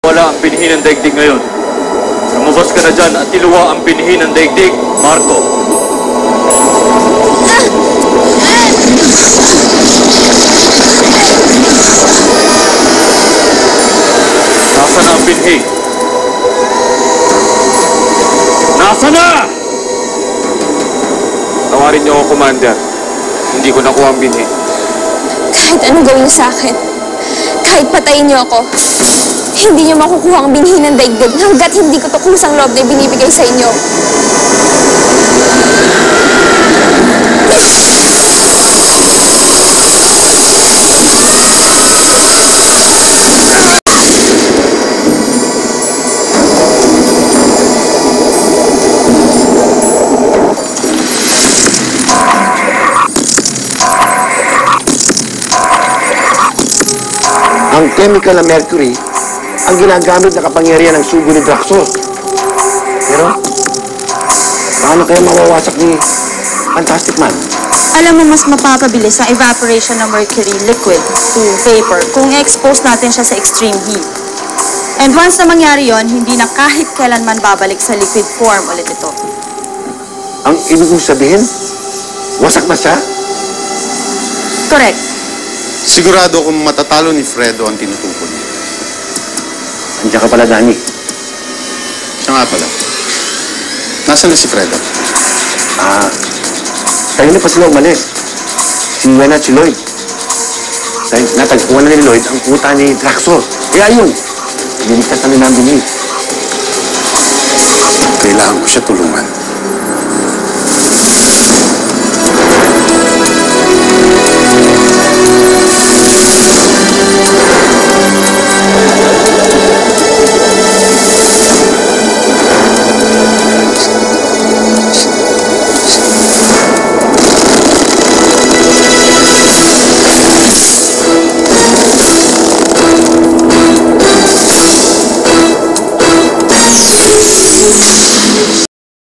Wala ang binhi ng daigdig ngayon. Lumabas ka na dyan at iluwa ang binhi ng daigdig, Marco. Nasaan na ang binhi? Nasaan na? Tawarin niyo ako, Commander. Hindi ko nakuha ang binhi. Kahit anong gawin niyo sa akin, kahit patayin niyo ako, hindi niyo makukuha ang binhi ng daigdig hanggat hindi ko to kusang loob na binibigay sa inyo. Ang chemical na mercury ang ginagamit na kapangyarihan ng sugo ni Draxor. Pero, paano kaya mawawasak ni Fantastic Man? Alam mo, mas mapapabilis ang evaporation ng mercury liquid to vapor kung expose natin siya sa extreme heat. And once na mangyari yon, hindi na kahit kailanman babalik sa liquid form ulit ito. Ang ibig kong sabihin, wasak na siya? Correct. Sigurado kung matatalo ni Fredo ang tinutukoy niya. Andiyan ka pala, Danny. Siya nga pala. Nasaan na si Fredo? Tayo na pa sila umalis. Si Gwen at si Lloyd. Natagpuan na ni Lloyd ang kuta ni Draxor. Kaya yun, niligtas na nila ang binhi. Kailangan ko siya tulungan.